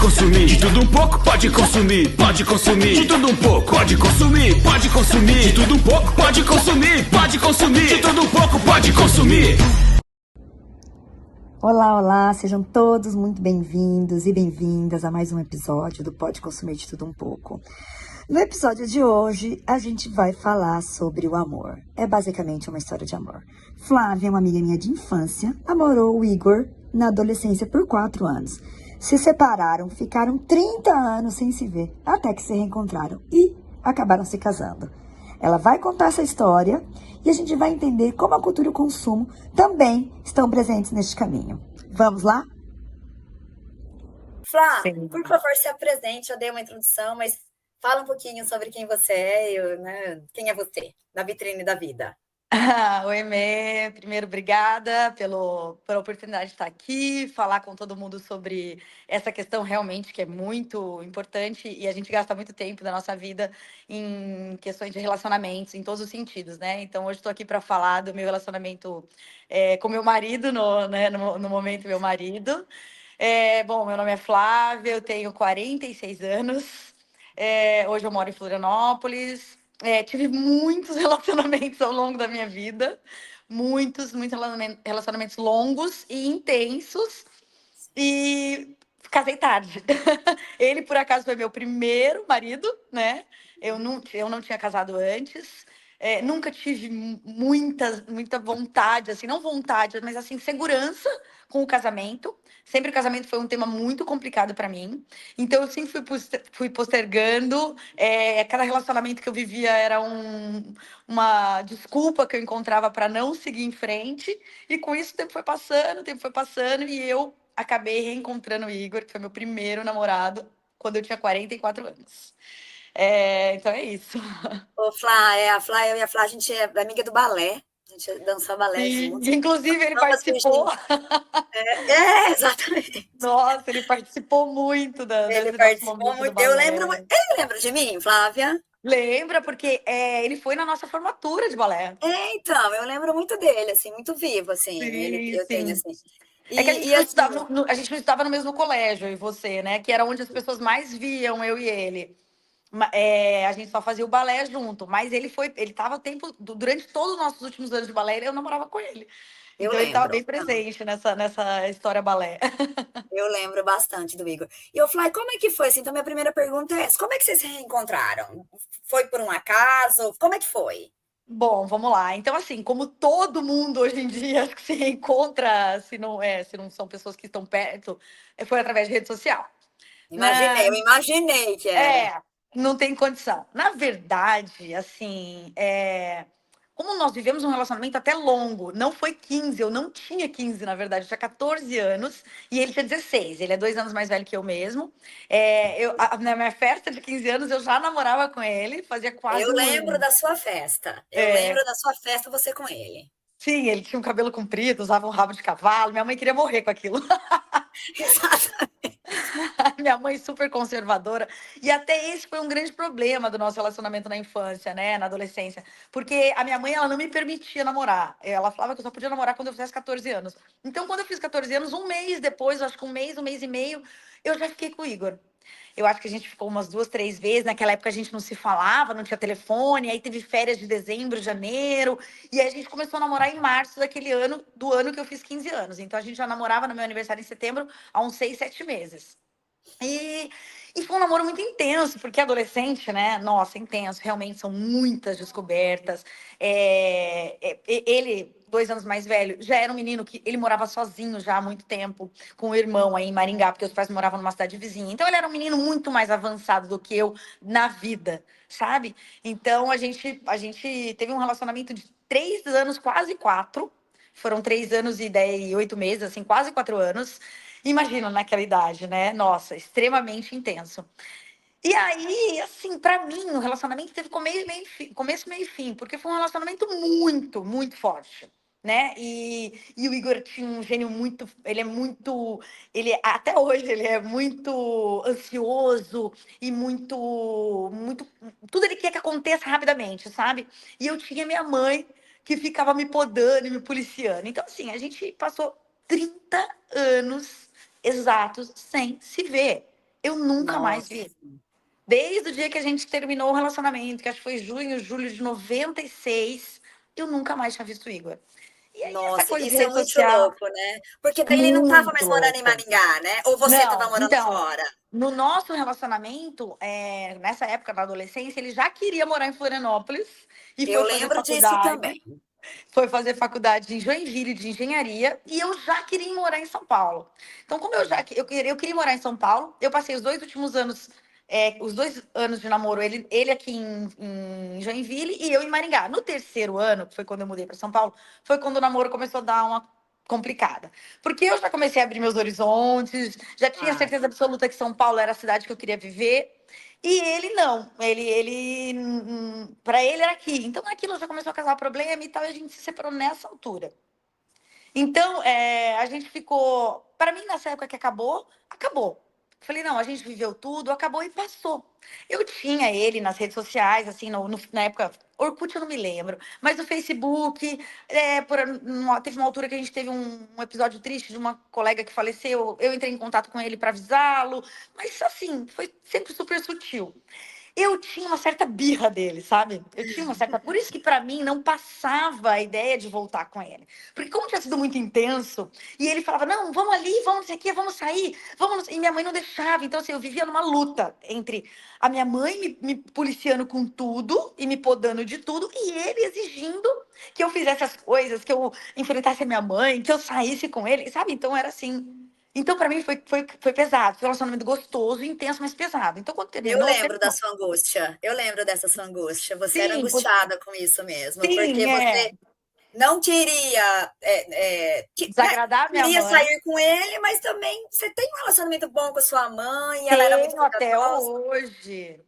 consumir. De tudo um pouco, pode consumir, pode consumir. De tudo um pouco, pode consumir, pode consumir. De tudo um pouco, pode consumir, pode consumir. De tudo um pouco, pode consumir. Olá, olá, sejam todos muito bem-vindos e bem-vindas a mais um episódio do Pode Consumir de Tudo Um Pouco. No episódio de hoje, a gente vai falar sobre o amor. É basicamente uma história de amor. Flávia, uma amiga minha de infância, namorou o Igor na adolescência por 4 anos. Se separaram, ficaram 30 anos sem se ver, até que se reencontraram e acabaram se casando. Ela vai contar essa história e a gente vai entender como a cultura e o consumo também estão presentes neste caminho. Vamos lá? Flá, por favor, se apresente. Eu dei uma introdução, mas fala um pouquinho sobre quem você é, né? Quem é você na vitrine da vida. Oi, Mê. Primeiro, obrigada pela oportunidade de estar aqui, falar com todo mundo sobre essa questão realmente que é muito importante e a gente gasta muito tempo da nossa vida em questões de relacionamentos, em todos os sentidos, né? Então, hoje estou aqui para falar do meu relacionamento com meu marido, no momento, meu marido. Bom, meu nome é Flávia, eu tenho 46 anos, hoje eu moro em Florianópolis. Tive muitos relacionamentos ao longo da minha vida, muitos relacionamentos longos e intensos, e casei tarde. Ele, por acaso, foi meu primeiro marido, né? Eu não tinha casado antes. Nunca tive muita vontade, assim, não vontade, mas assim, segurança com o casamento. Sempre o casamento foi um tema muito complicado para mim. Então, eu sempre fui postergando. Cada relacionamento que eu vivia era uma desculpa que eu encontrava para não seguir em frente. E com isso, o tempo foi passando, e eu acabei reencontrando o Igor, que foi meu primeiro namorado, quando eu tinha 44 anos. Então é isso. Ô, Flá, eu e a Flá, a gente é amiga do balé. A gente dançou balé juntos. Inclusive, ele participou. Exatamente. Nossa, ele participou muito Ele desse nosso participou momento do muito. balé. Ele lembra de mim, Flávia? Lembra, porque ele foi na nossa formatura de balé. Então, eu lembro muito dele, assim, muito vivo, assim. Sim, Eu tenho, sim. assim. É que a gente E não assim, estudava a gente não estava no mesmo colégio, eu e você, né? Que era onde as pessoas mais viam eu e ele. A gente só fazia o balé junto, mas ele estava durante todos os nossos últimos anos de balé, eu namorava com ele. eu Então ele estava lembro. bem presente nessa história balé. Eu lembro bastante do Igor. E eu falei, como é que foi? Assim, então, minha primeira pergunta é essa: como é que vocês se reencontraram? Foi por um acaso? Como é que foi? Bom, vamos lá. Então, assim, como todo mundo hoje em dia acho que se reencontra, se não são pessoas que estão perto, foi através de rede social. Eu imaginei que era. Não tem condição. Na verdade, assim, como nós vivemos um relacionamento até longo, não foi 15, eu não tinha 15, na verdade, eu tinha 14 anos e ele tinha 16, ele é 2 anos mais velho que eu mesmo. Na minha festa de 15 anos, eu já namorava com ele, fazia quase Eu um lembro ano. da sua festa. Eu É, lembro da sua festa, você com ele. sim, ele tinha um cabelo comprido, usava um rabo de cavalo, minha mãe queria morrer com aquilo. Exatamente. Minha mãe super conservadora. E até esse foi um grande problema do nosso relacionamento na infância, né? Na adolescência. Porque a minha mãe, ela não me permitia namorar. Ela falava que eu só podia namorar quando eu fizesse 14 anos. Então, quando eu fiz 14 anos, um mês depois, acho que um mês e meio, eu já fiquei com o Igor. Eu acho que a gente ficou umas 2, 3 vezes. Naquela época a gente não se falava, não tinha telefone. Aí teve férias de dezembro, janeiro. E aí a gente começou a namorar em março do ano que eu fiz 15 anos. Então a gente já namorava no meu aniversário em setembro há uns 6, 7 meses. E, e foi um namoro muito intenso, porque adolescente, né? Nossa, intenso, realmente são muitas descobertas. Ele, 2 anos mais velho, já era um menino que ele morava sozinho já há muito tempo, com o irmão aí em Maringá, porque os pais moravam numa cidade vizinha. Então ele era um menino muito mais avançado do que eu na vida, sabe? Então a gente teve um relacionamento de 3 anos, quase 4. Foram 3 anos e 8 meses, assim, quase 4 anos. Imagina naquela idade, né? Nossa, extremamente intenso. E aí, assim, pra mim, o relacionamento teve começo, meio e fim, porque foi um relacionamento muito, muito forte, né? E o Igor tinha um gênio muito, até hoje, ele é muito ansioso e tudo ele quer que aconteça rapidamente, sabe? E eu tinha minha mãe que ficava me podando e me policiando. Então, assim, a gente passou 30 anos exatos sem se ver. Eu nunca mais vi. Nossa. Desde o dia que a gente terminou o relacionamento, que acho que foi junho, julho de 96, eu nunca mais tinha visto o Igor. E aí, essa Nossa, coisa de isso é rede muito social, louco, né? Porque daí ele não tava muito mais morando em louco. Maringá, né? Ou você tava Não, morando então, fora? no nosso relacionamento, nessa época da adolescência, ele já queria morar em Florianópolis e Eu foi fazer lembro disso faculdade. também. Foi fazer faculdade em Joinville de engenharia e eu já queria morar em São Paulo. Então, como eu queria morar em São Paulo, eu passei os 2 últimos anos, os 2 anos de namoro, ele aqui em Joinville e eu em Maringá. No terceiro ano, que foi quando eu mudei para São Paulo, foi quando o namoro começou a dar uma complicada. Porque eu já comecei a abrir meus horizontes, já tinha Claro. certeza absoluta que São Paulo era a cidade que eu queria viver. E ele não, para ele era aqui. Então aquilo já começou a causar problema e tal, e a gente se separou nessa altura. Então, a gente ficou. Para mim, nessa época que acabou, acabou. Falei, não, a gente viveu tudo, acabou e passou. Eu tinha ele nas redes sociais, assim, na época, Orkut eu não me lembro, mas no Facebook, teve uma altura que a gente teve um episódio triste de uma colega que faleceu, eu entrei em contato com ele para avisá-lo, mas assim, foi sempre super sutil. Eu tinha uma certa birra dele, sabe? Eu tinha uma certa. Por isso que pra mim não passava a ideia de voltar com ele. Porque como tinha sido muito intenso, e ele falava: "Não, vamos ali, vamos isso aqui, vamos sair, vamos". E minha mãe não deixava. Então assim, eu vivia numa luta entre a minha mãe me policiando com tudo e me podando de tudo e ele exigindo que eu fizesse as coisas, que eu enfrentasse a minha mãe, que eu saísse com ele, sabe? Então era assim. Então, pra mim, foi pesado. Foi um relacionamento gostoso, intenso, mas pesado. Então, quando Eu terminou, lembro da terminou. sua angústia. Eu lembro dessa sua angústia. Você era Sim, angustiada com isso mesmo, porque sim, você não queria, né, desagradar minha queria mãe. sair com ele, mas também você tem um relacionamento bom com a sua mãe, ela era muito Tenho até cuidadosa. hoje.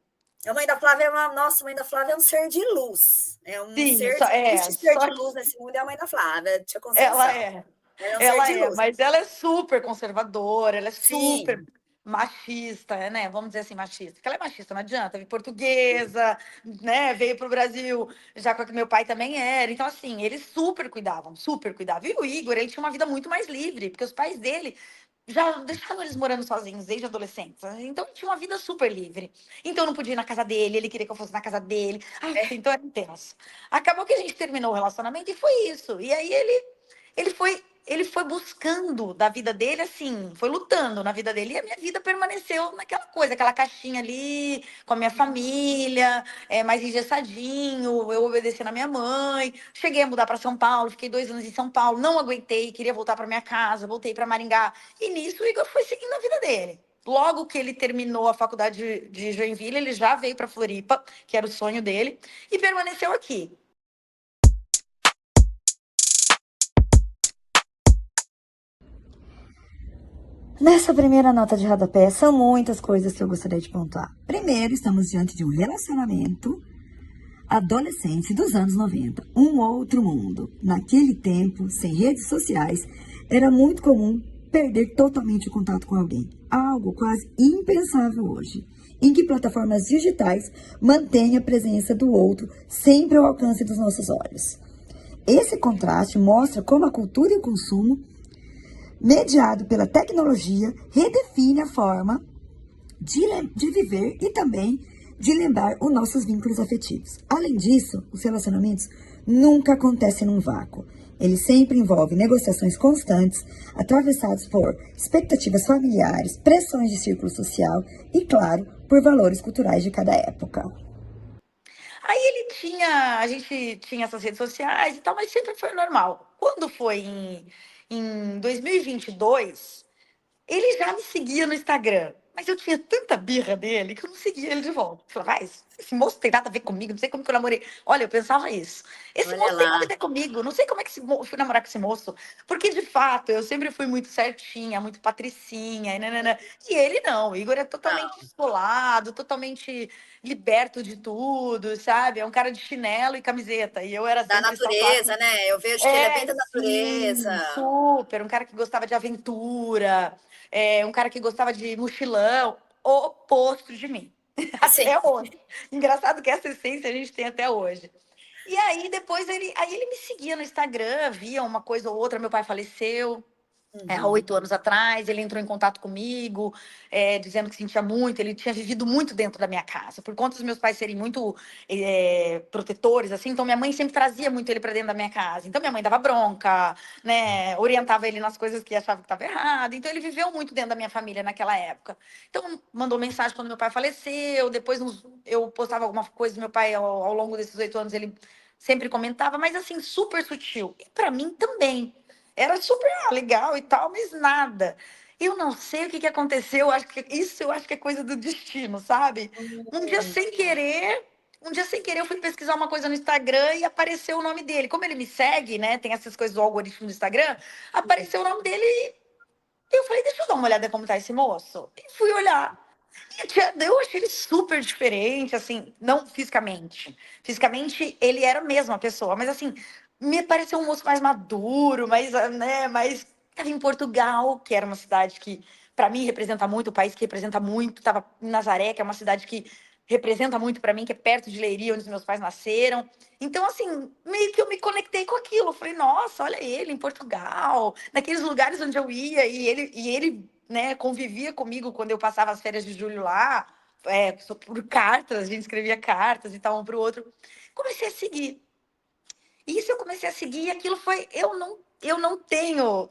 A mãe da Flávia é uma, nossa, a mãe da Flávia é um ser de luz. É um Sim, ser, existe ser só de que luz nesse mundo, é a mãe da Flávia, tinha ela Conceição. é. Ela é um ser Ela de é, luz. mas ela é super conservadora, ela é super Sim, machista, né? Vamos dizer assim, machista. Porque ela é machista, não adianta. Portuguesa, né? Veio para o Brasil, já que meu pai também era. Então, assim, eles super cuidavam, super cuidavam. E o Igor, ele tinha uma vida muito mais livre, porque os pais dele já deixavam eles morando sozinhos desde adolescentes. Então, ele tinha uma vida super livre. Então, eu não podia ir na casa dele, ele queria que eu fosse na casa dele. Ai, é, então era intenso. Acabou que a gente terminou o relacionamento e foi isso. E aí ele foi buscando da vida dele, assim, foi lutando na vida dele, e a minha vida permaneceu naquela coisa, aquela caixinha ali, com a minha família, mais engessadinho, eu obedecendo a minha mãe. Cheguei a mudar para São Paulo, fiquei 2 anos em São Paulo, não aguentei, queria voltar para minha casa, voltei para Maringá. E nisso o Igor foi seguindo a vida dele. Logo que ele terminou a faculdade de Joinville, ele já veio para Floripa, que era o sonho dele, e permaneceu aqui. Nessa primeira nota de rodapé, são muitas coisas que eu gostaria de pontuar. Primeiro, estamos diante de um relacionamento adolescente dos anos 90, um outro mundo. Naquele tempo, sem redes sociais, era muito comum perder totalmente o contato com alguém. Algo quase impensável hoje, em que plataformas digitais mantêm a presença do outro sempre ao alcance dos nossos olhos. Esse contraste mostra como a cultura e o consumo, mediado pela tecnologia, redefine a forma de viver e também de lembrar os nossos vínculos afetivos. Além disso, os relacionamentos nunca acontecem num vácuo. Eles sempre envolvem negociações constantes, atravessados por expectativas familiares, pressões de círculo social e, claro, por valores culturais de cada época. Aí a gente tinha essas redes sociais e tal, mas sempre foi normal. Quando foi em 2022, ele já me seguia no Instagram, mas eu tinha tanta birra dele que eu não seguia ele de volta. Eu falava, esse moço tem nada a ver comigo, não sei como que eu namorei. Olha, eu pensava isso. Esse olha moço tem nada a lá. ver comigo, não sei como é que eu fui namorar com esse moço. Porque, de fato, eu sempre fui muito certinha, muito patricinha, e nanana. E ele não, o Igor é totalmente Não, descolado, totalmente liberto de tudo, sabe? É um cara de chinelo e camiseta. E eu era da sempre sapato. natureza, né? Eu vejo que ele é bem da natureza. Sim, super. Um cara que gostava de aventura, um cara que gostava de mochilão, o oposto de mim. Sim. Até hoje. Engraçado que essa essência a gente tem até hoje. E aí depois ele me seguia no Instagram, via uma coisa ou outra, meu pai faleceu. Há 8 anos atrás, ele entrou em contato comigo, dizendo que sentia muito. Ele tinha vivido muito dentro da minha casa, por conta dos meus pais serem muito protetores, assim. Então, minha mãe sempre trazia muito ele para dentro da minha casa. Então, minha mãe dava bronca, né? Orientava ele nas coisas que achava que estava errado. Então, ele viveu muito dentro da minha família naquela época. Então, mandou mensagem quando meu pai faleceu. Depois, eu postava alguma coisa do meu pai ao longo desses 8 anos. Ele sempre comentava, mas assim, super sutil. E para mim também. Era super legal e tal, mas nada. Eu não sei o que aconteceu. Eu acho que é coisa do destino, sabe? Um dia Hum, sem querer, eu fui pesquisar uma coisa no Instagram e apareceu o nome dele. Como ele me segue, né? Tem essas coisas do algoritmo do Instagram, apareceu o nome dele e eu falei, deixa eu dar uma olhada como tá esse moço. E fui olhar. Eu achei ele super diferente, assim, não fisicamente. Fisicamente, ele era a mesma pessoa, mas assim, me pareceu um moço mais maduro, mais, né, mais... Estava em Portugal, que era uma cidade que, para mim, representa muito, o país que representa muito. Estava em Nazaré, que é uma cidade que representa muito para mim, que é perto de Leiria, onde os meus pais nasceram. Então, assim, meio que eu me conectei com aquilo. Eu falei, nossa, olha ele em Portugal, naqueles lugares onde eu ia, e ele, né, convivia comigo quando eu passava as férias de julho lá, por cartas, a gente escrevia cartas e tal, um para o outro. Comecei a seguir. Isso eu comecei a seguir e aquilo foi. Eu não tenho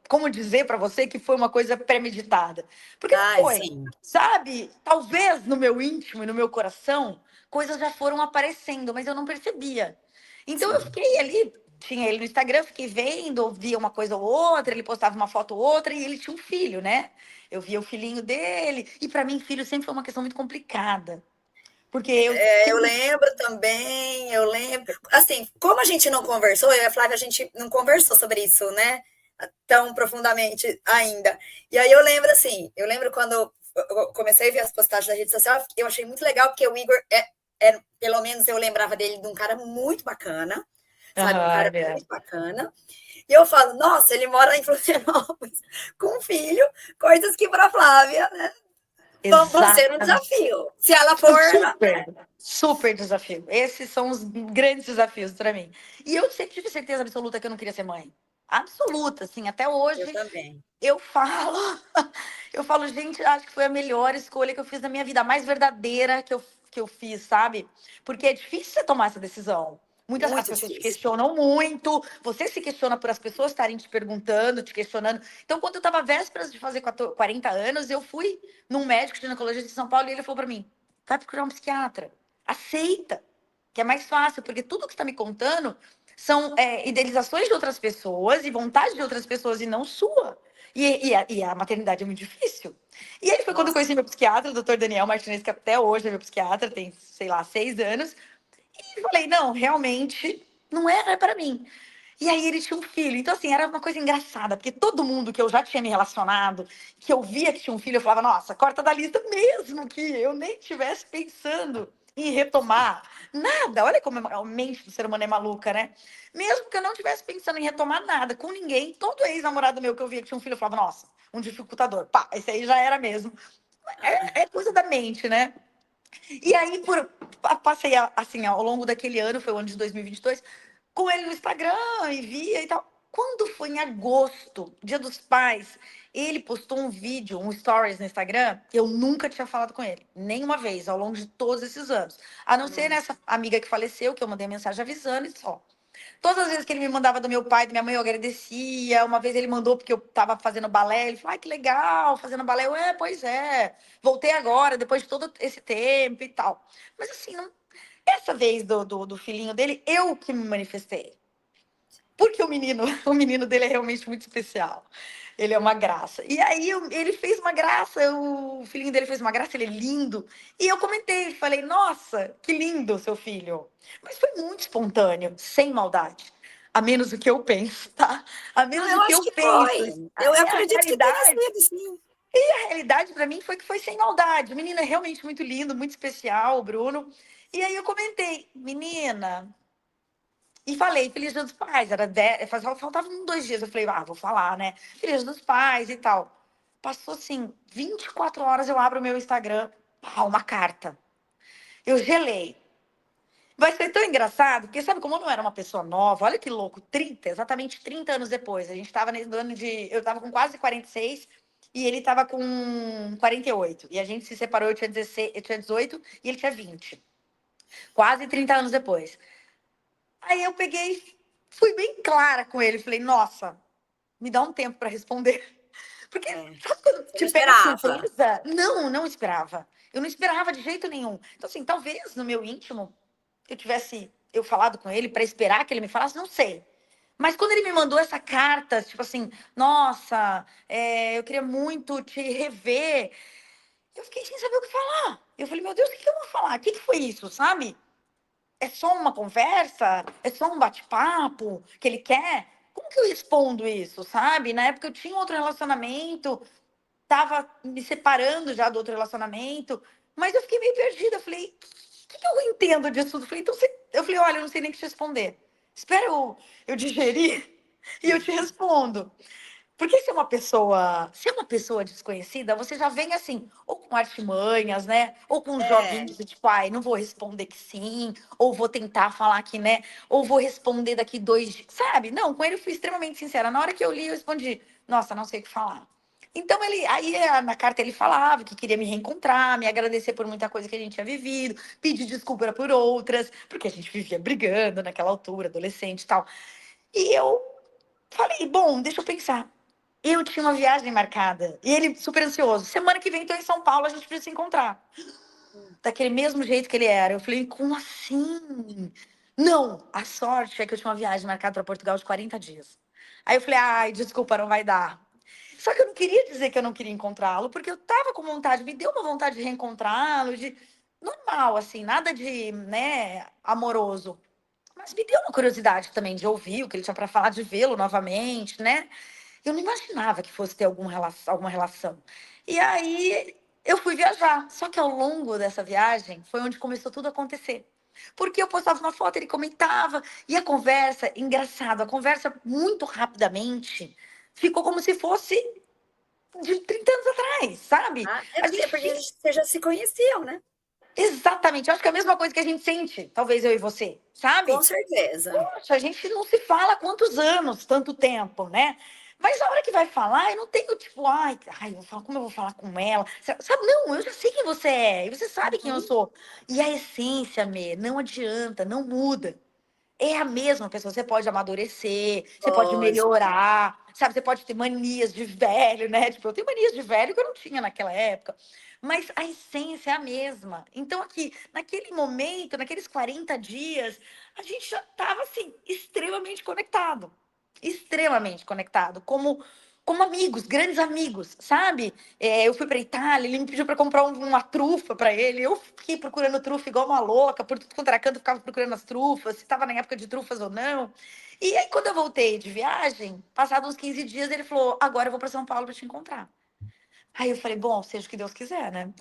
como dizer para você que foi uma coisa premeditada. Porque não Ai, foi. sim. Sabe? Talvez no meu íntimo e no meu coração, coisas já foram aparecendo, mas eu não percebia. Então eu Sim. fiquei ali, tinha ele no Instagram, fiquei vendo, via uma coisa ou outra, ele postava uma foto ou outra, e ele tinha um filho, né? Eu via o filhinho dele, e para mim, filho sempre foi uma questão muito complicada. Porque eu Eu sempre. lembro também, eu lembro. Assim, como a gente não conversou, eu e a Flávia, a gente não conversou sobre isso, né? Tão profundamente ainda. E aí eu lembro assim, eu lembro quando eu comecei a ver as postagens da rede social, eu achei muito legal, porque o Igor pelo menos eu lembrava dele de um cara muito bacana, sabe? Um Aham, cara muito bacana. E eu falo, nossa, ele mora em Florianópolis com um filho, coisas que para Flávia, né, vão ser um exatamente. desafio. Se ela for, Super, super desafio. Esses são os grandes desafios para mim. E eu sempre tive certeza absoluta que eu não queria ser mãe. Absoluta, assim, até eu hoje também. eu falo, eu falo, gente, acho que foi a melhor escolha que eu fiz na minha vida, a mais verdadeira que eu fiz, sabe? Porque é difícil você tomar essa decisão. As Muito pessoas te difícil. questionam muito, você se questiona por as pessoas estarem te perguntando, te questionando. Então, quando eu estava vésperas de fazer 40 anos, eu fui num médico ginecologista de São Paulo e ele falou para mim: vai procurar um psiquiatra, aceita, que é mais fácil, porque tudo que você está me contando são idealizações de outras pessoas e vontade de outras pessoas e não sua. E a maternidade é muito difícil. E aí foi quando eu Nossa, conheci meu psiquiatra, o doutor Daniel Martinez, que até hoje é meu psiquiatra, tem, sei lá, 6 anos. E falei, não, realmente não era para mim. E aí ele tinha um filho. Então, assim, era uma coisa engraçada, porque todo mundo que eu já tinha me relacionado, que eu via que tinha um filho, eu falava, nossa, corta da lista mesmo que eu nem estivesse pensando em retomar nada. Olha como a mente do ser humano é maluca, né? Mesmo que eu não estivesse pensando em retomar nada com ninguém, todo ex-namorado meu que eu via que tinha um filho, eu falava, nossa, um dificultador. Pá, esse aí já era mesmo. É coisa da mente, né? E aí, passei, assim, ao longo daquele ano, foi o ano de 2022, com ele no Instagram e via e tal. Quando foi em agosto, Dia dos Pais, ele postou um vídeo, um stories no Instagram. Eu nunca tinha falado com ele, nenhuma vez, ao longo de todos esses anos. A não ser nessa amiga que faleceu, que eu mandei mensagem avisando e só. Todas as vezes que ele me mandava do meu pai, da minha mãe, eu agradecia. Uma vez ele mandou porque eu estava fazendo balé. Ele falou, ai, que legal, fazendo balé. Eu, pois é. Voltei agora, depois de todo esse tempo e tal. Mas assim, essa vez do filhinho dele, eu que me manifestei. Porque o menino dele é realmente muito especial. Ele é uma graça. E aí ele fez uma graça, o filhinho dele fez uma graça, ele é lindo. E eu comentei, falei, nossa, que lindo seu filho. Mas foi muito espontâneo, sem maldade. A menos do que eu penso, tá? A não, menos do eu que acho eu que penso. foi. Eu A acredito que tenha realidade, sido, sim. a realidade para mim foi que foi sem maldade. O menino é realmente muito lindo, muito especial, o Bruno. E aí eu comentei, menina, e falei, Feliz Dia dos Pais, era 10, faltavam 2 dias. Eu falei, vou falar, né? Feliz Dia dos Pais e tal. Passou assim, 24 horas eu abro o meu Instagram, uma carta. Eu gelei. Vai ser tão engraçado, porque sabe como eu não era uma pessoa nova? Olha que louco, exatamente 30 anos depois. A gente estava no ano de. Eu estava com quase 46 e ele estava com 48. E a gente se separou, eu tinha 16, eu tinha 18 e ele tinha 20. Quase 30 anos depois. Aí eu peguei, fui bem clara com ele. Falei, nossa, me dá um tempo para responder. Porque, É, sabe quando você te não pega de esperava. surpresa? Não, não esperava. Eu não esperava de jeito nenhum. Então, assim, talvez no meu íntimo eu falado com ele para esperar que ele me falasse, não sei. Mas quando ele me mandou essa carta, tipo assim, nossa, eu queria muito te rever, eu fiquei sem saber o que falar. Eu falei, meu Deus, o que eu vou falar? O que foi isso, sabe? É só uma conversa? É só um bate-papo que ele quer? Como que eu respondo isso, sabe? Na época eu tinha outro relacionamento, tava me separando já do outro relacionamento, mas eu fiquei meio perdida. Eu falei, o que eu entendo disso tudo? Eu falei, olha, eu não sei nem o que te responder. Espera eu digerir e eu te respondo. Porque se é uma pessoa desconhecida, você já vem assim, ou com artimanhas, né? Ou com É, joguinhos de tipo, ai, não vou responder que sim, ou vou tentar falar que, né? Ou vou responder daqui 2 dias, sabe? Não, com ele eu fui extremamente sincera. Na hora que eu li, eu respondi, nossa, não sei o que falar. Então na carta ele falava que queria me reencontrar, me agradecer por muita coisa que a gente tinha vivido, pedir desculpa por outras, porque a gente vivia brigando naquela altura, adolescente e tal. E eu falei, bom, deixa eu pensar. Eu tinha uma viagem marcada. E ele super ansioso. Semana que vem tô em São Paulo, a gente precisa se encontrar. Daquele mesmo jeito que ele era. Eu falei, como assim? Não, a sorte é que eu tinha uma viagem marcada para Portugal de 40 dias. Aí eu falei, ai, desculpa, não vai dar. Só que eu não queria dizer que eu não queria encontrá-lo, porque eu tava com vontade, me deu uma vontade de reencontrá-lo, de normal, assim, nada de, né, amoroso. Mas me deu uma curiosidade também de ouvir o que ele tinha para falar, de vê-lo novamente, né? Eu não imaginava que fosse ter alguma relação. E aí eu fui viajar. Só que ao longo dessa viagem foi onde começou tudo a acontecer. Porque eu postava uma foto, ele comentava, e a conversa, engraçado, a conversa muito rapidamente ficou como se fosse de 30 anos atrás, sabe? A gente porque vocês já se conheciam, né? exatamente, eu acho que é a mesma coisa que a gente sente, talvez eu e você, Com sabe? certeza. Poxa, a gente não se fala há quantos anos, tanto tempo, né? Mas a hora que vai falar, eu não tenho tipo, como eu vou falar com ela? Sabe, não, eu já sei quem você é, e você sabe quem eu Uhum. sou. E a essência, Mê, não adianta, não muda. É a mesma pessoa. Você pode amadurecer, você pode Pode. melhorar, sabe? Você pode ter manias de velho, né? Tipo, eu tenho manias de velho que eu não tinha naquela época. Mas a essência é a mesma. Então, aqui, naquele momento, naqueles 40 dias, a gente já estava, assim, extremamente conectado. Extremamente conectado. Como amigos, grandes amigos, sabe? Eu fui para Itália, ele me pediu para comprar uma trufa para ele. Eu fiquei procurando trufa igual uma louca, por tudo quanto era canto, eu ficava procurando as trufas, se estava na época de trufas ou não. E aí, quando eu voltei de viagem, passados uns 15 dias, ele falou: agora eu vou para São Paulo para te encontrar. Aí eu falei: bom, seja o que Deus quiser, né?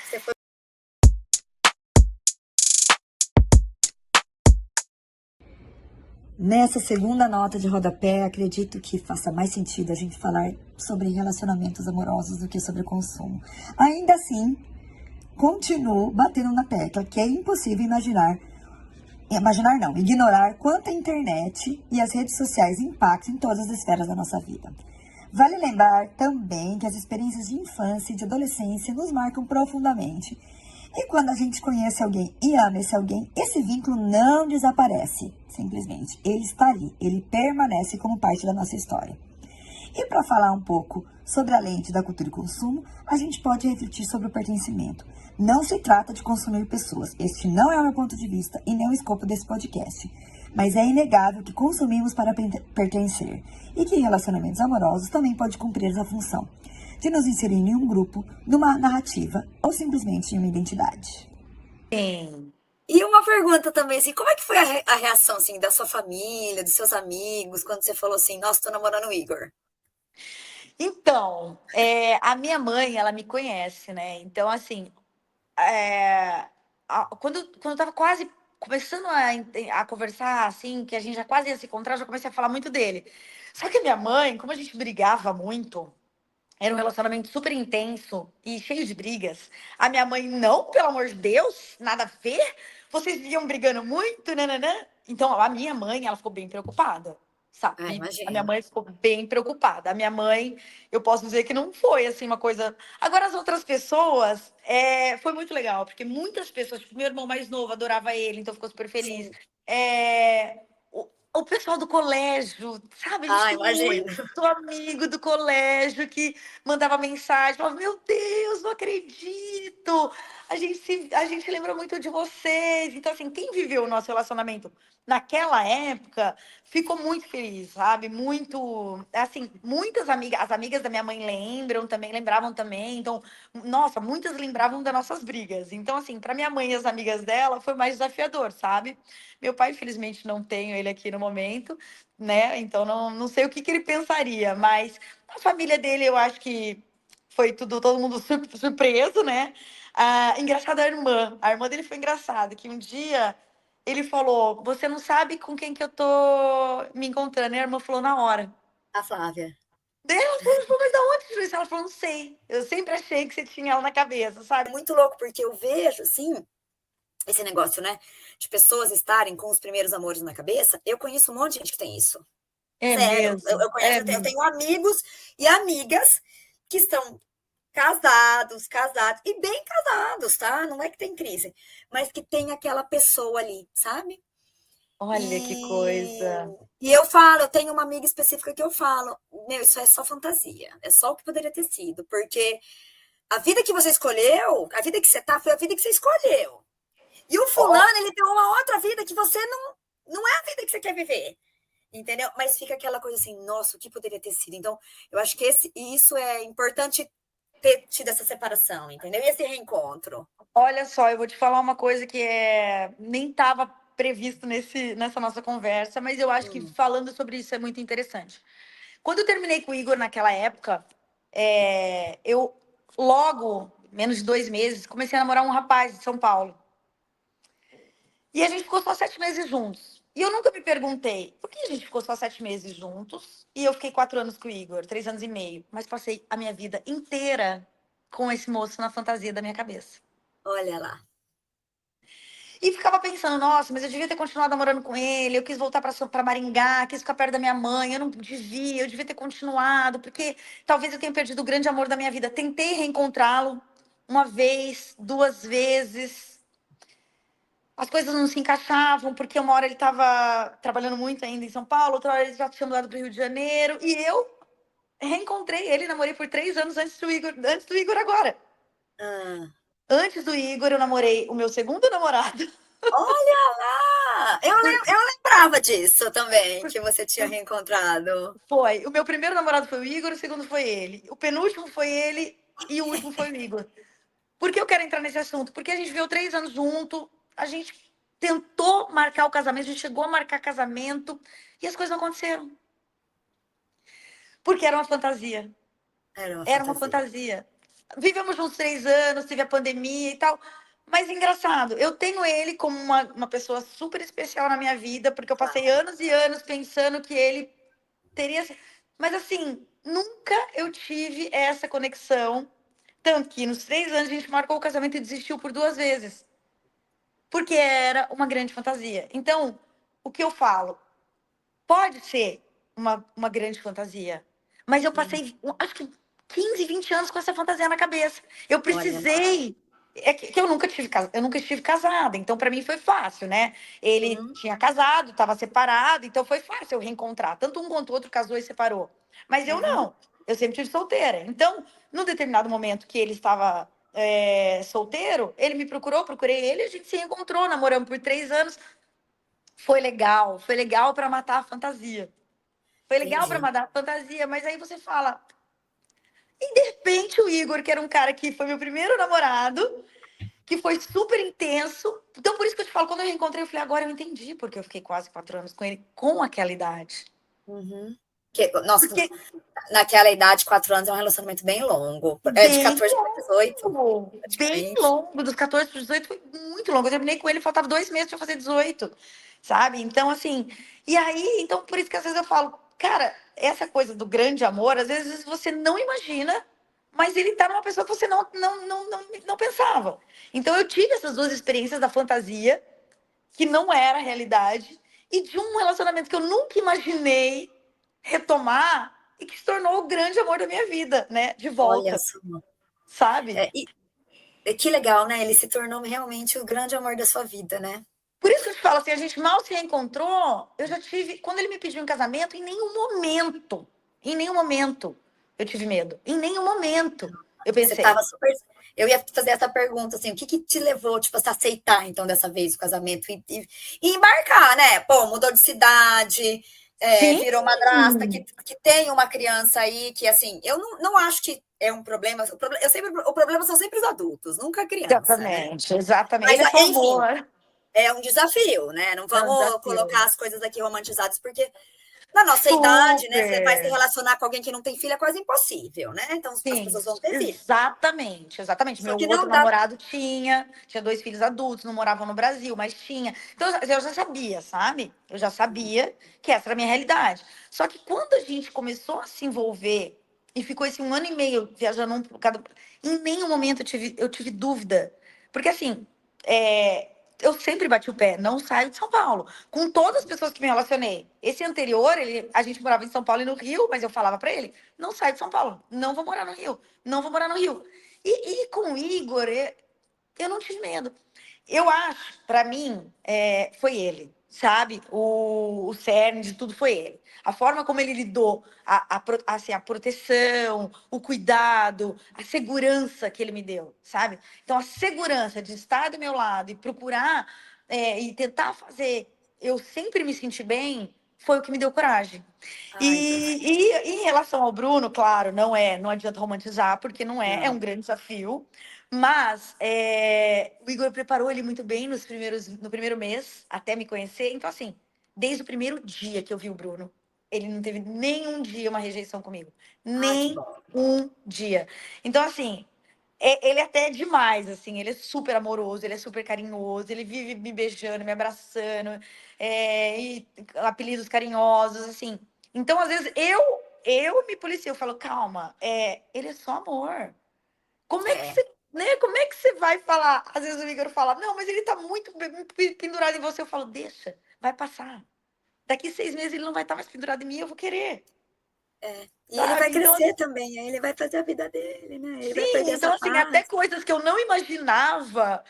Você foi. Nessa segunda nota de rodapé, acredito que faça mais sentido a gente falar sobre relacionamentos amorosos do que sobre consumo. Ainda assim, continuo batendo na tecla que é impossível ignorar quanto a internet e as redes sociais impactam em todas as esferas da nossa vida. Vale lembrar também que as experiências de infância e de adolescência nos marcam profundamente. E quando a gente conhece alguém e ama esse alguém, esse vínculo não desaparece, simplesmente. Ele está ali, ele permanece como parte da nossa história. E para falar um pouco sobre a lente da cultura e consumo, a gente pode refletir sobre o pertencimento. Não se trata de consumir pessoas, este não é o meu ponto de vista e nem o escopo desse podcast. Mas é inegável que consumimos para pertencer e que relacionamentos amorosos também podem cumprir essa função de nos inserir em um grupo, numa narrativa ou simplesmente em uma identidade. Sim. E uma pergunta também, assim, como é que foi a reação, assim, da sua família, dos seus amigos, quando você falou assim, nossa, tô namorando o Igor? Então, a minha mãe, ela me conhece, né? Então, assim, quando eu tava quase começando a conversar, assim, que a gente já quase ia se encontrar, eu já comecei a falar muito dele. Só que a minha mãe, como a gente brigava muito, era um relacionamento super intenso e cheio de brigas. A minha mãe, não, pelo amor de Deus, nada a ver. vocês viviam brigando muito, nananã? Então, a minha mãe, ela ficou bem preocupada, sabe? A minha Imagino. mãe ficou bem preocupada. A minha mãe, eu posso dizer que não foi, assim, uma coisa... Agora, as outras pessoas, foi muito legal, porque muitas pessoas, tipo, meu irmão mais novo adorava ele, então ficou super feliz. Sim. O pessoal do colégio, sabe? A gente tem Imagino. muito amigo do colégio que mandava mensagem, falava, meu Deus, não acredito! A gente lembra muito de vocês. Então, assim, quem viveu o nosso relacionamento naquela época ficou muito feliz, sabe? Muito, assim, muitas amigas, as amigas da minha mãe lembravam também. Então, nossa, muitas lembravam das nossas brigas. Então, assim, para minha mãe e as amigas dela foi mais desafiador, sabe? Meu pai, infelizmente, não tenho ele aqui no momento, né? Então, não sei o que ele pensaria, mas a família dele, eu acho que foi todo mundo surpreso, né? Engraçado a irmã dele foi engraçada, que um dia ele falou, você não sabe com quem que eu tô me encontrando, e a irmã falou na hora. A Flávia. Daí ela falou, mas da onde, Juiz? Ela falou, não sei, eu sempre achei que você tinha ela na cabeça, É sabe? muito louco, porque eu vejo, assim, esse negócio, né? De pessoas estarem com os primeiros amores na cabeça. Eu conheço um monte de gente que tem isso. É Sério. mesmo, Eu conheço, eu tenho amigos e amigas que estão casados, e bem casados, tá? Não é que tem crise, mas que tem aquela pessoa ali, sabe? Olha que E, coisa. e eu falo, eu tenho uma amiga específica que eu falo, meu, isso é só fantasia, é só o que poderia ter sido, porque a vida que você escolheu, a vida que você tá, foi a vida que você escolheu. E o fulano, ele tem uma outra vida que você não é a vida que você quer viver. Entendeu? Mas fica aquela coisa assim, nossa, o que poderia ter sido? Então, eu acho que isso é importante ter tido essa separação, entendeu? E esse reencontro. Olha só, eu vou te falar uma coisa que nem estava previsto nessa nossa conversa, mas eu acho que falando sobre isso é muito interessante. Quando eu terminei com o Igor naquela época, eu logo, menos de 2 meses, comecei a namorar um rapaz de São Paulo. E a gente ficou só 7 meses juntos. E eu nunca me perguntei por que a gente ficou só 7 meses juntos e eu fiquei 4 anos com o Igor, 3 anos e meio. Mas passei a minha vida inteira com esse moço na fantasia da minha cabeça. Olha lá. E ficava pensando, nossa, mas eu devia ter continuado namorando com ele, eu quis voltar para Maringá, quis ficar perto da minha mãe, eu devia ter continuado, porque talvez eu tenha perdido o grande amor da minha vida. Tentei reencontrá-lo uma vez, 2 vezes. As coisas não se encaixavam, porque uma hora ele estava trabalhando muito ainda em São Paulo, outra hora ele já tinha mudado para o Rio de Janeiro, e eu reencontrei ele, namorei por 3 anos antes do Igor agora. Ah, Antes do Igor, eu namorei o meu segundo namorado. olha lá! Eu lembrava disso também, que você tinha reencontrado. Foi. O meu primeiro namorado foi o Igor, o segundo foi ele. O penúltimo foi ele e o último foi o Igor. Por que eu quero entrar nesse assunto? Porque a gente viveu 3 anos junto, a gente tentou marcar o casamento, a gente chegou a marcar casamento e as coisas não aconteceram. Porque era uma fantasia. Era uma Era uma fantasia. fantasia. Vivemos juntos 3 anos, teve a pandemia e tal. Mas engraçado, eu tenho ele como uma pessoa super especial na minha vida, porque eu passei anos e anos pensando que ele teria. Mas assim, nunca eu tive essa conexão. Tanto que nos 3 anos a gente marcou o casamento e desistiu por 2 vezes. Porque era uma grande fantasia. Então, o que eu falo? Pode ser uma grande fantasia. Mas eu passei, acho que 15, 20 anos com essa fantasia na cabeça. Eu Olha lá. precisei. É que eu nunca estive casada, então para mim foi fácil, né? Ele Uhum, tinha casado, estava separado, então foi fácil eu reencontrar. Tanto um quanto o outro casou e separou. Mas eu uhum, não. Eu sempre tive solteira. Então, num determinado momento que ele estava solteiro, ele me procurou, procurei ele, a gente se encontrou, namoramos por 3 anos. Foi legal para matar a fantasia. Foi legal para entendi. matar a fantasia, mas aí você fala. E de repente o Igor, que era um cara que foi meu primeiro namorado, que foi super intenso. Então, por isso que eu te falo, quando eu reencontrei, eu falei, agora eu entendi porque eu fiquei quase 4 anos com ele, com aquela idade. Uhum. Nossa, Porque naquela idade, 4 anos é um relacionamento bem longo. É de bem 14 para 18, longo, bem praticamente. longo, dos 14 para 18 foi muito longo. Eu terminei com ele, faltava 2 meses para fazer 18, sabe? Então, assim, e aí, então, por isso que às vezes eu falo, cara, essa coisa do grande amor, às vezes você não imagina, mas ele tá numa pessoa que você não pensava. Então, eu tive essas duas experiências da fantasia, que não era a realidade, e de um relacionamento que eu nunca imaginei retomar e que se tornou o grande amor da minha vida, né? De Olha volta, só. sabe? Que legal, né? Ele se tornou realmente o grande amor da sua vida, né? Por isso que eu te falo assim, a gente mal se reencontrou, eu já tive, quando ele me pediu em casamento, em nenhum momento eu tive medo, em nenhum momento eu Você estava pensei. super. Eu ia fazer essa pergunta, assim, o que te levou, tipo, a aceitar, então, dessa vez o casamento e embarcar, né? Pô, mudou de cidade, Sim, virou madrasta, que tem uma criança aí, que, assim, eu não acho que é um problema, o problema são sempre os adultos, nunca a criança, né? exatamente, exatamente. Mas, Ele é só enfim, amor. é um desafio, né? Não É um vamos colocar desafio. as coisas aqui romantizadas, porque na nossa idade, né, você vai se Super. relacionar com alguém que não tem filho é quase impossível, né? Então as Sim, pessoas vão ter filho. exatamente, exatamente. Só Meu que outro não dá. namorado tinha 2 filhos adultos, não moravam no Brasil, mas tinha. Então eu já sabia, sabe? Eu já sabia que essa era a minha realidade. Só que quando a gente começou a se envolver e ficou esse 1 ano e meio viajando um por cada. Em nenhum momento eu tive dúvida. Porque assim, eu sempre bati o pé, não saio de São Paulo. Com todas as pessoas que me relacionei. Esse anterior, a gente morava em São Paulo e no Rio, mas eu falava pra ele: não saio de São Paulo, não vou morar no Rio, não vou morar no Rio. E com o Igor, eu não tive medo. Eu acho, para mim, foi ele, sabe? O cerne de tudo foi ele. A forma como ele lidou, assim, a proteção, o cuidado, a segurança que ele me deu, sabe? Então, a segurança de estar do meu lado e procurar e tentar fazer eu sempre me sentir bem foi o que me deu coragem. Ai, E em relação ao Bruno, claro, não adianta romantizar, porque não é não. um grande desafio. Mas o Igor preparou ele muito bem no primeiro mês, até me conhecer. Então, assim, desde o primeiro dia que eu vi o Bruno, ele não teve nenhum dia uma rejeição comigo. Ai, que Nem bom. um dia. Então, assim, ele até é demais, assim, ele é super amoroso, ele é super carinhoso, ele vive me beijando, me abraçando, e apelidos carinhosos, assim. Então, às vezes, eu me policio, eu falo, calma, ele é só amor. Como é que É. você, né? Como é que você vai falar? Às vezes o Igor fala, não, mas ele tá muito pendurado em você. Eu falo, deixa, vai passar. Daqui 6 meses ele não vai estar mais pendurado em mim, eu vou querer, E ele vai sabe? Então, crescer também, aí ele vai fazer a vida dele, né? Ele vai sim, perder essa então assim, até fase. coisas que eu não imaginava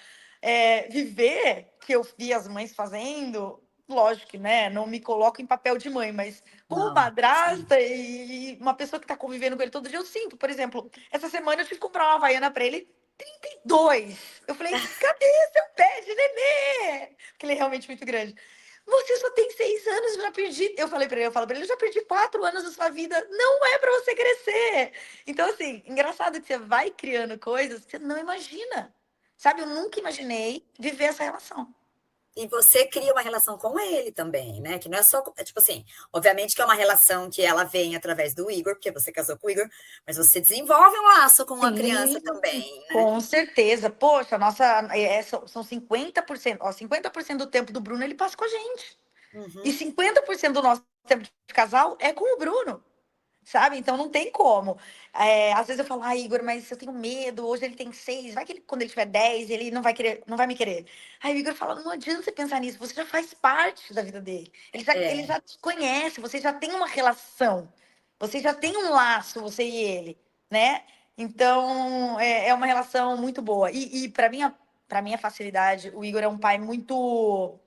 viver, que eu vi as mães fazendo, lógico que, né, não me coloco em papel de mãe, mas como Não, sim. madrasta e uma pessoa que tá convivendo com ele todo dia, eu sinto, por exemplo, essa semana eu tive que comprar uma Havaiana pra ele, 32. Eu falei, cadê seu pé de nenê? Porque ele é realmente muito grande. Você só tem 6 anos, eu já perdi. Eu falo pra ele, eu já perdi 4 anos da sua vida. Não é pra você crescer. Então, assim, engraçado que você vai criando coisas que você não imagina. Sabe, eu nunca imaginei viver essa relação. E você cria uma relação com ele também, né? Que não é só, tipo assim, obviamente que é uma relação que ela vem através do Igor, porque você casou com o Igor, mas você desenvolve um laço com a criança Sim, também, né? com certeza. Poxa, são 50%. Ó, 50% do tempo do Bruno ele passa com a gente. E Uhum. 50% do nosso tempo de casal é com o Bruno. Sabe? Então não tem como. Às vezes eu falo, Igor, mas eu tenho medo, hoje ele tem 6, vai que quando ele tiver 10, ele não vai querer, não vai me querer. Aí o Igor fala, não adianta você pensar nisso, você já faz parte da vida dele. Ele É. já te conhece, você já tem uma relação, você já tem um laço, você e ele, né? Então é uma relação muito boa. E para minha facilidade, o Igor é um pai muito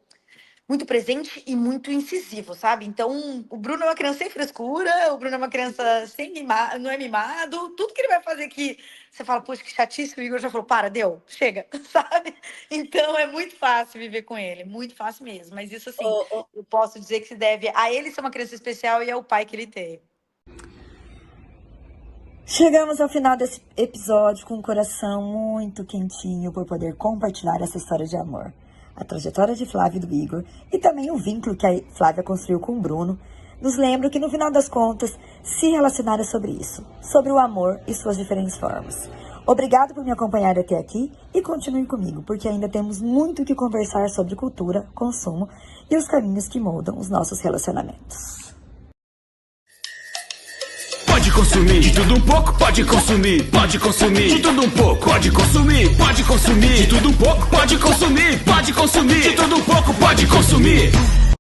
presente e muito incisivo, sabe? Então, o Bruno é uma criança sem frescura, o Bruno é uma criança sem mimado, não é mimado, tudo que ele vai fazer aqui, você fala, poxa, que chatice, o Igor já falou, para, deu, chega, sabe? Então, é muito fácil viver com ele, muito fácil mesmo. Mas isso, assim, Ô, ô, eu posso dizer que se deve a ele ser uma criança especial e ao pai que ele teve. Chegamos ao final desse episódio com um coração muito quentinho por poder compartilhar essa história de amor. A trajetória de Flávia e do Igor e também o vínculo que a Flávia construiu com o Bruno nos lembra que no final das contas se relacionar é sobre isso, sobre o amor e suas diferentes formas. Obrigado por me acompanhar até aqui e continue comigo, porque ainda temos muito o que conversar sobre cultura, consumo e os caminhos que moldam os nossos relacionamentos. consumir. De tudo um pouco, pode consumir, pode consumir. De tudo um pouco, pode consumir, pode consumir. De tudo um pouco, pode consumir, pode consumir. De tudo um pouco, pode consumir.